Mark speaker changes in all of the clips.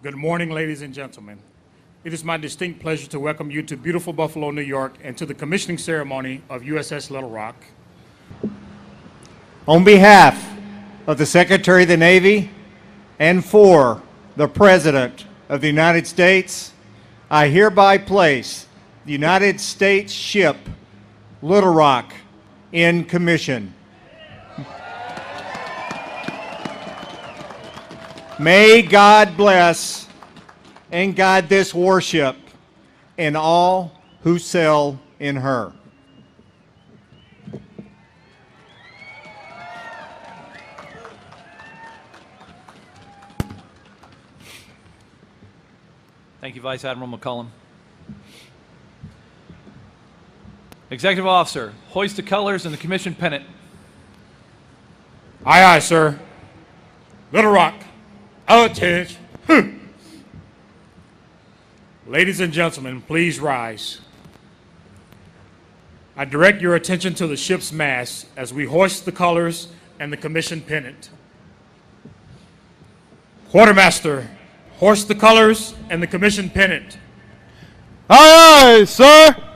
Speaker 1: Good morning, ladies and gentlemen. It is my distinct pleasure to welcome you to beautiful Buffalo, New York, and to the commissioning ceremony of USS Little Rock.
Speaker 2: On behalf of the Secretary of the Navy and for the President of the United States, I hereby place the United States ship Little Rock in commission. May God bless and guide this warship and all who sail in her.
Speaker 3: Thank you, Vice Admiral McCullum. Executive Officer, hoist the colors and the commission pennant.
Speaker 1: Aye, aye, sir. Little Rock, attention. Ladies and gentlemen, please rise. I direct your attention to the ship's mast as we hoist the colors and the commission pennant. Quartermaster, hoist the colors and the commission pennant.
Speaker 4: Aye, aye, sir.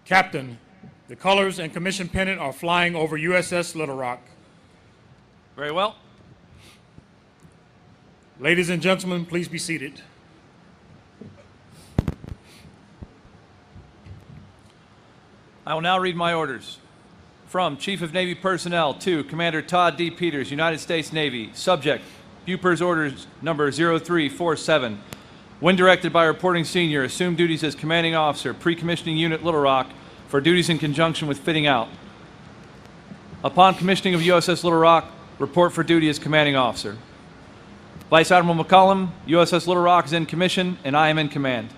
Speaker 1: Captain, the colors and commission pennant are flying over USS Little Rock.
Speaker 3: Very well.
Speaker 1: Ladies and gentlemen, please be seated.
Speaker 3: I will now read my orders. From Chief of Navy Personnel to Commander Todd D. Peters, United States Navy. Subject, Bupers Orders Number 0347. When directed by Reporting Senior, assume duties as Commanding Officer, Pre-Commissioning Unit Little Rock, for duties in conjunction with fitting out. Upon commissioning of USS Little Rock, report for duty as Commanding Officer. Vice Admiral McCullum, USS Little Rock is in commission, and I am in command.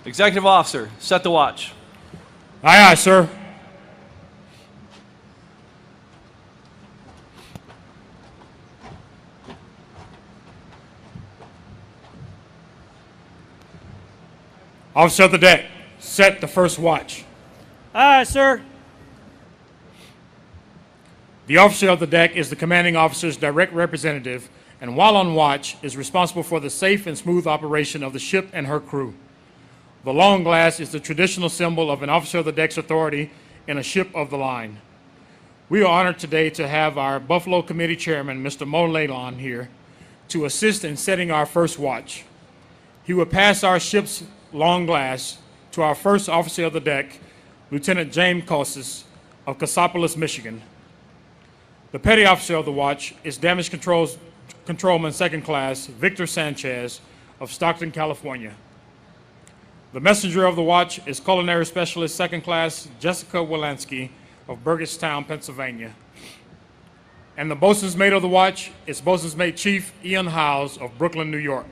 Speaker 3: Executive Officer, set the watch.
Speaker 1: Aye, aye, sir. Officer of the deck, set the first watch.
Speaker 5: Aye, sir.
Speaker 1: The officer of the deck is the commanding officer's direct representative, and while on watch, is responsible for the safe and smooth operation of the ship and her crew. The long glass is the traditional symbol of an officer of the deck's authority in a ship of the line. We are honored today to have our Buffalo Committee Chairman, Mr. Mo Laylon, here to assist in setting our first watch. He will pass our ship's long glass to our first officer of the deck, Lieutenant James Costas of Cassopolis, Michigan. The petty officer of the watch is Damage Controlman Second Class Victor Sanchez of Stockton, California. The messenger of the watch is Culinary Specialist Second Class Jessica Wolanski of Burgettstown, Pennsylvania. And the boatswain's mate of the watch is Boatswain's Mate Chief Ian Howes of Brooklyn, New York.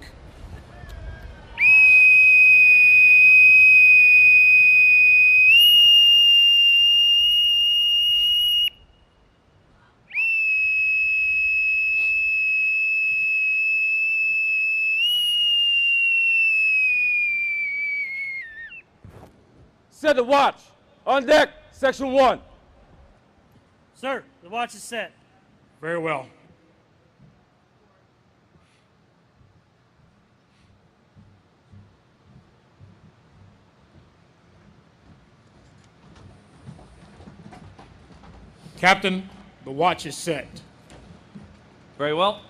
Speaker 4: Set the watch. On deck, Section 1.
Speaker 5: Sir, the watch is set.
Speaker 1: Very well. Captain, the watch is set.
Speaker 3: Very well.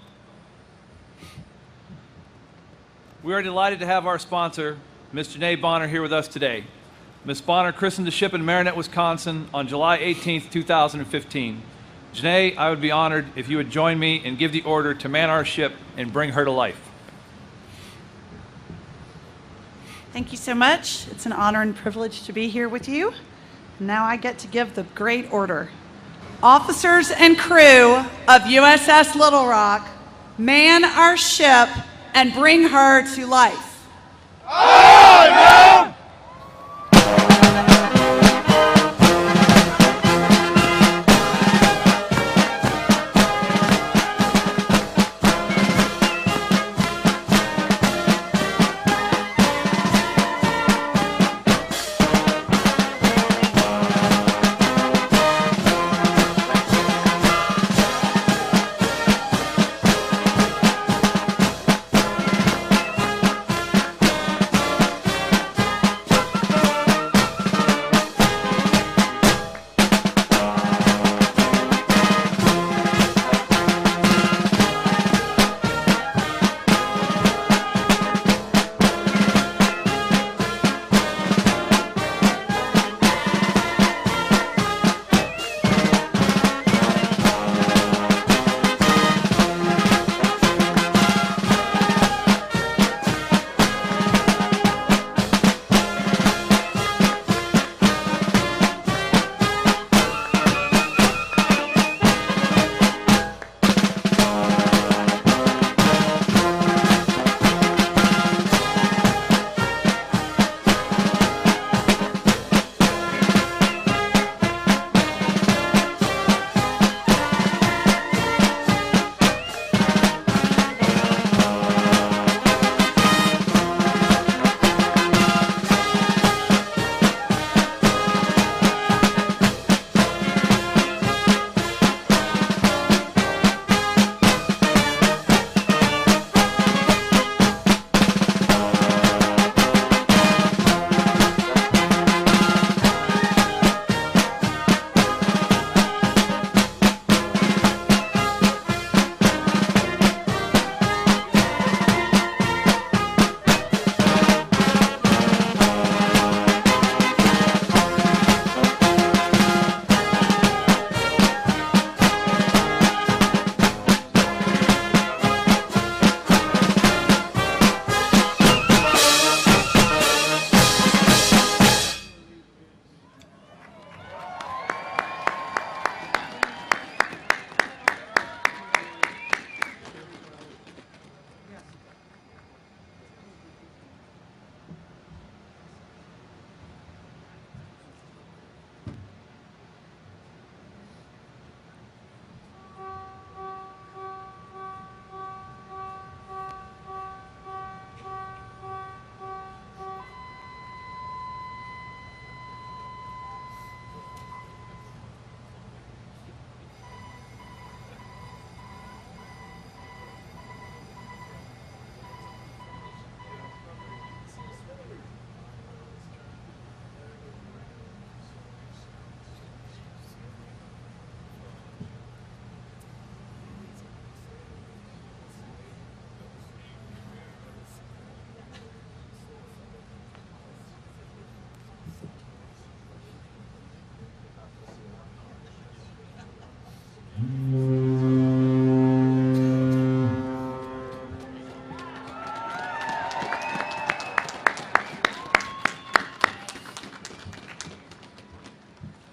Speaker 3: We are delighted to have our sponsor, Ms. Janae Bonner, here with us today. Ms. Bonner christened the ship in Marinette, Wisconsin on July 18th, 2015. Janae, I would be honored if you would join me and give the order to man our ship and bring her to life.
Speaker 6: Thank you so much. It's an honor and privilege to be here with you. Now I get to give the great order. Officers and crew of USS Little Rock, man our ship and bring her to life.
Speaker 4: Aye, ma'am!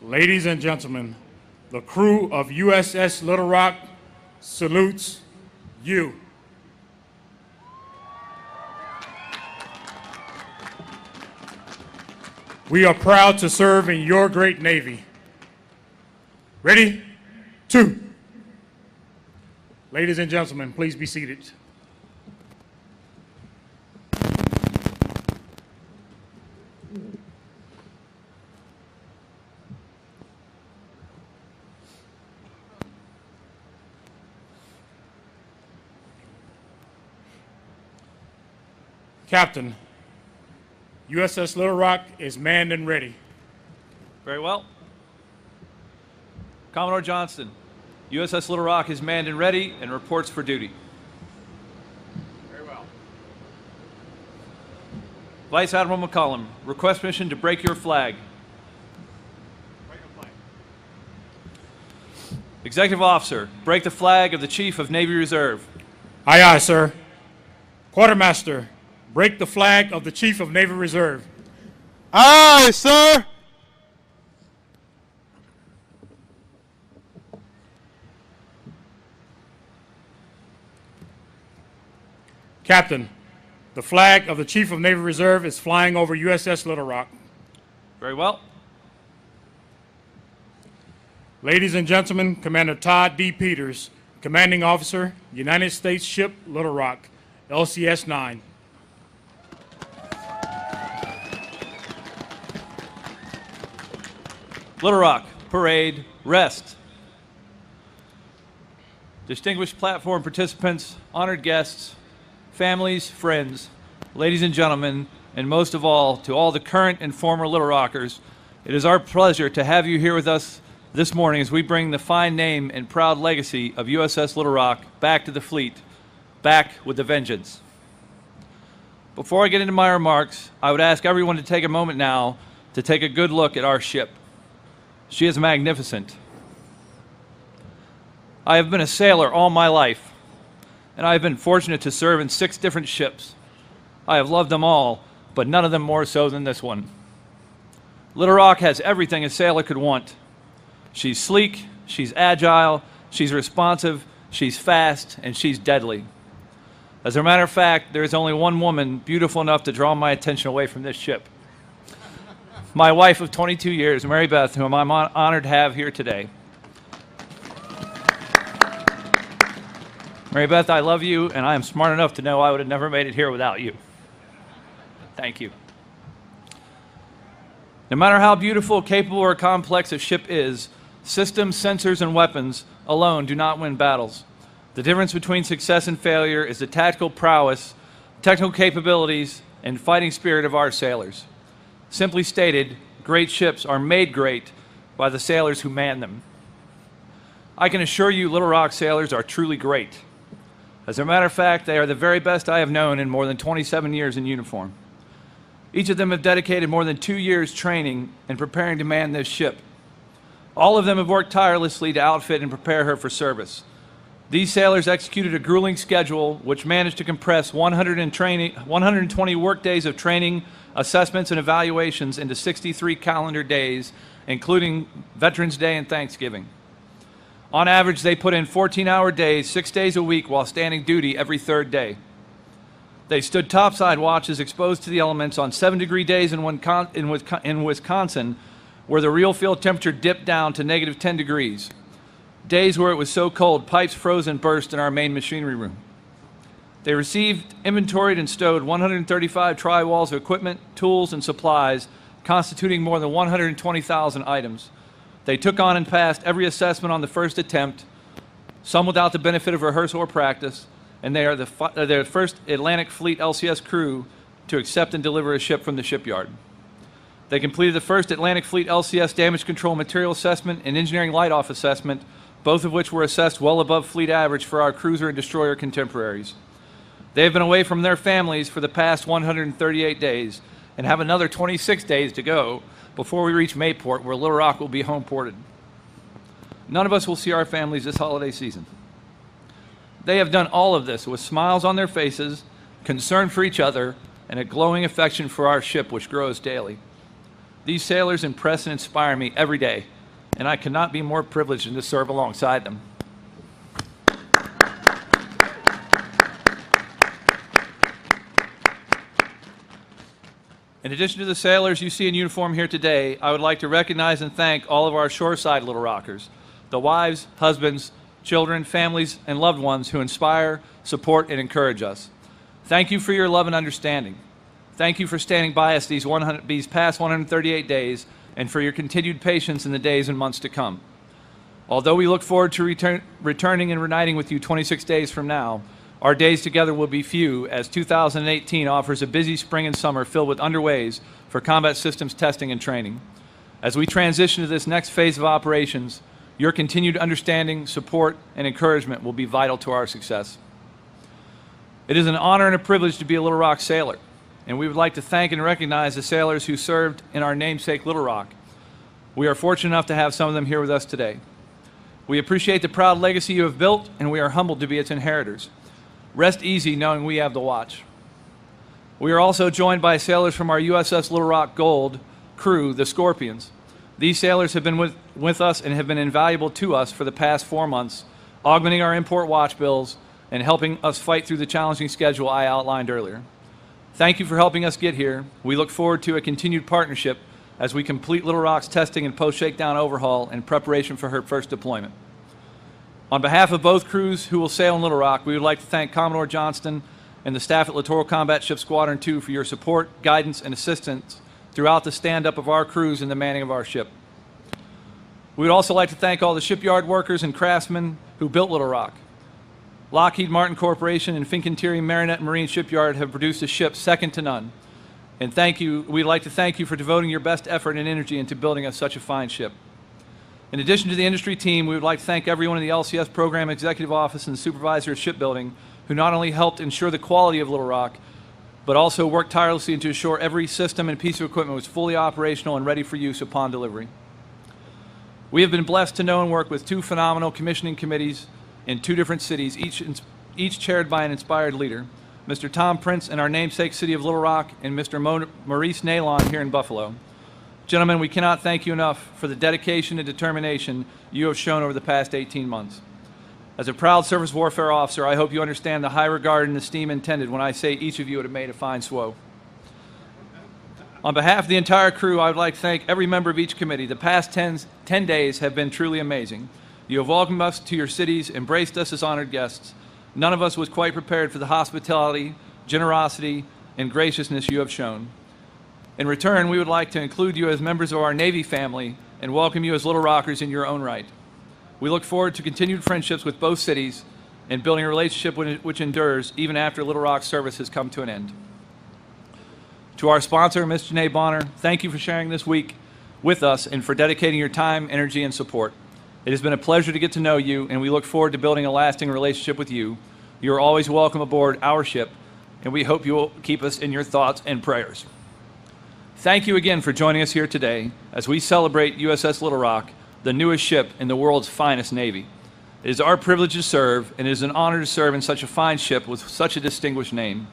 Speaker 1: Ladies and gentlemen, the crew of USS Little Rock salutes you. We are proud to serve in your great Navy. Ready? 2. Ladies and gentlemen, please be seated. Captain, USS Little Rock is manned and ready.
Speaker 3: Very well. Commodore Johnston, USS Little Rock is manned and ready and reports for duty.
Speaker 1: Very well.
Speaker 3: Vice Admiral McCollum, request permission to break your flag.
Speaker 1: Break the flag.
Speaker 3: Executive Officer, break the flag of the Chief of Navy Reserve.
Speaker 1: Aye, aye, sir. Quartermaster, break the flag of the Chief of Navy Reserve.
Speaker 4: Aye, sir.
Speaker 1: Captain, the flag of the Chief of Navy Reserve is flying over USS Little Rock.
Speaker 3: Very well.
Speaker 1: Ladies and gentlemen, Commander Todd D. Peters, Commanding Officer, United States Ship Little Rock, LCS 9.
Speaker 3: Little Rock, parade, rest. Distinguished platform participants, honored guests, families, friends, ladies and gentlemen, and most of all, to all the current and former Little Rockers, it is our pleasure to have you here with us this morning as we bring the fine name and proud legacy of USS Little Rock back to the fleet, back with a vengeance. Before I get into my remarks, I would ask everyone to take a moment now to take a good look at our ship. She is magnificent. I have been a sailor all my life, and I have been fortunate to serve in 6 different ships. I have loved them all, but none of them more so than this one. Little Rock has everything a sailor could want. She's sleek, she's agile, she's responsive, she's fast, and she's deadly. As a matter of fact, there is only one woman beautiful enough to draw my attention away from this ship. My wife of 22 years, Mary Beth, whom I'm honored to have here today. Mary Beth, I love you, and I am smart enough to know I would have never made it here without you. Thank you. No matter how beautiful, capable, or complex a ship is, systems, sensors, and weapons alone do not win battles. The difference between success and failure is the tactical prowess, technical capabilities, and fighting spirit of our sailors. Simply stated, great ships are made great by the sailors who man them. I can assure you Little Rock sailors are truly great. As a matter of fact, they are the very best I have known in more than 27 years in uniform. Each of them have dedicated more than 2 years training and preparing to man this ship. All of them have worked tirelessly to outfit and prepare her for service. These sailors executed a grueling schedule which managed to compress 120 work days of training, assessments, and evaluations into 63 calendar days, including Veterans Day and Thanksgiving. On average, they put in 14-hour days, 6 days a week, while standing duty every 3rd day. They stood topside watches exposed to the elements on 7-degree days in Wisconsin, where the real field temperature dipped down to -10 degrees. Days where it was so cold, pipes froze and burst in our main machinery room. They received, inventoried, and stowed 135 tri-walls of equipment, tools, and supplies, constituting more than 120,000 items. They took on and passed every assessment on the first attempt, some without the benefit of rehearsal or practice, and they are the first Atlantic Fleet LCS crew to accept and deliver a ship from the shipyard. They completed the first Atlantic Fleet LCS damage control material assessment and engineering light-off assessment, both of which were assessed well above fleet average for our cruiser and destroyer contemporaries. They have been away from their families for the past 138 days and have another 26 days to go before we reach Mayport, where Little Rock will be home ported. None of us will see our families this holiday season. They have done all of this with smiles on their faces, concern for each other, and a glowing affection for our ship, which grows daily. These sailors impress and inspire me every day, and I could not be more privileged than to serve alongside them. In addition to the sailors you see in uniform here today, I would like to recognize and thank all of our shoreside Little Rockers, the wives, husbands, children, families, and loved ones who inspire, support, and encourage us. Thank you for your love and understanding. Thank you for standing by us these past 138 days and for your continued patience in the days and months to come. Although we look forward to returning and reuniting with you 26 days from now, our days together will be few, as 2018 offers a busy spring and summer filled with underways for combat systems testing and training. As we transition to this next phase of operations, your continued understanding, support, and encouragement will be vital to our success. It is an honor and a privilege to be a Little Rock sailor, and we would like to thank and recognize the sailors who served in our namesake Little Rock. We are fortunate enough to have some of them here with us today. We appreciate the proud legacy you have built, and we are humbled to be its inheritors. Rest easy knowing we have the watch. We are also joined by sailors from our USS Little Rock Gold crew, the Scorpions. These sailors have been with us and have been invaluable to us for the past 4 months, augmenting our import watch bills and helping us fight through the challenging schedule I outlined earlier. Thank you for helping us get here. We look forward to a continued partnership as we complete Little Rock's testing and post-shakedown overhaul in preparation for her first deployment. On behalf of both crews who will sail in Little Rock, we would like to thank Commodore Johnston and the staff at Littoral Combat Ship Squadron 2 for your support, guidance, and assistance throughout the stand-up of our crews and the manning of our ship. We would also like to thank all the shipyard workers and craftsmen who built Little Rock. Lockheed Martin Corporation and Fincantieri Marinette Marine Shipyard have produced a ship second to none. And we'd like to thank you for devoting your best effort and energy into building us such a fine ship. In addition to the industry team, we would like to thank everyone in the LCS Program Executive Office and the Supervisor of Shipbuilding who not only helped ensure the quality of Little Rock, but also worked tirelessly to ensure every system and piece of equipment was fully operational and ready for use upon delivery. We have been blessed to know and work with 2 phenomenal commissioning committees in 2 different cities, each chaired by an inspired leader, Mr. Tom Prince in our namesake city of Little Rock and Mr. Maurice Nalon here in Buffalo. Gentlemen, we cannot thank you enough for the dedication and determination you have shown over the past 18 months. As a proud surface warfare officer, I hope you understand the high regard and esteem intended when I say each of you have made a fine SWO. On behalf of the entire crew, I would like to thank every member of each committee. The past 10 days have been truly amazing. You have welcomed us to your cities, embraced us as honored guests. None of us was quite prepared for the hospitality, generosity, and graciousness you have shown. In return, we would like to include you as members of our Navy family and welcome you as Little Rockers in your own right. We look forward to continued friendships with both cities and building a relationship which endures even after Little Rock's service has come to an end. To our sponsor, Ms. Janae Bonner, thank you for sharing this week with us and for dedicating your time, energy, and support. It has been a pleasure to get to know you, and we look forward to building a lasting relationship with you. You are always welcome aboard our ship, and we hope you will keep us in your thoughts and prayers. Thank you again for joining us here today as we celebrate USS Little Rock, the newest ship in the world's finest Navy. It is our privilege to serve, and it is an honor to serve in such a fine ship with such a distinguished name.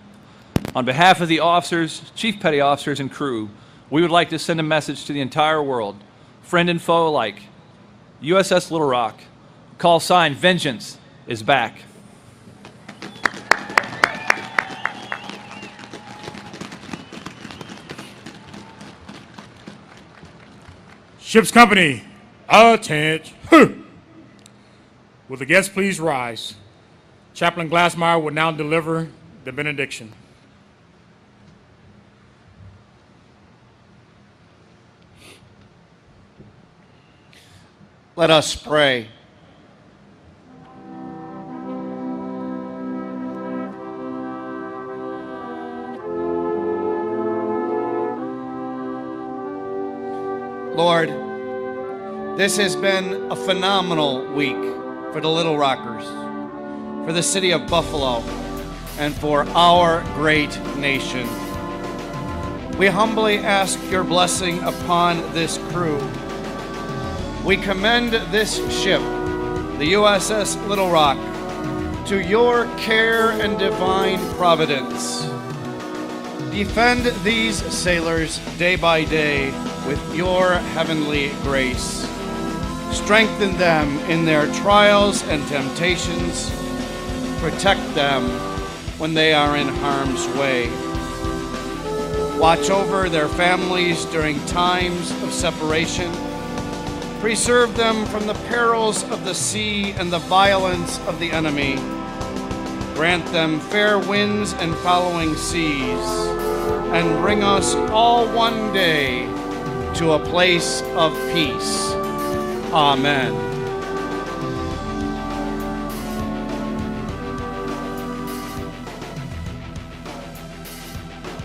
Speaker 3: On behalf of the officers, chief petty officers, and crew, we would like to send a message to the entire world, friend and foe alike. USS Little Rock, call sign Vengeance, is back.
Speaker 1: Ship's company, attention. Will the guests please rise? Chaplain Glassmeyer will now deliver the benediction.
Speaker 2: Let us pray. Lord, this has been a phenomenal week for the Little Rockers, for the city of Buffalo, and for our great nation. We humbly ask your blessing upon this crew. We commend this ship, the USS Little Rock, to your care and divine providence.
Speaker 7: Defend these sailors day by day with your heavenly grace. Strengthen them in their trials and temptations. Protect them when they are in harm's way. Watch over their families during times of separation. Preserve them from the perils of the sea and the violence of the enemy. Grant them fair winds and following seas, and bring us all one day to a place of peace. Amen.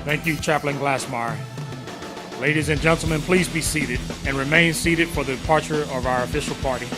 Speaker 1: Thank you, Chaplain Glassmeyer. Ladies and gentlemen, please be seated and remain seated for the departure of our official party.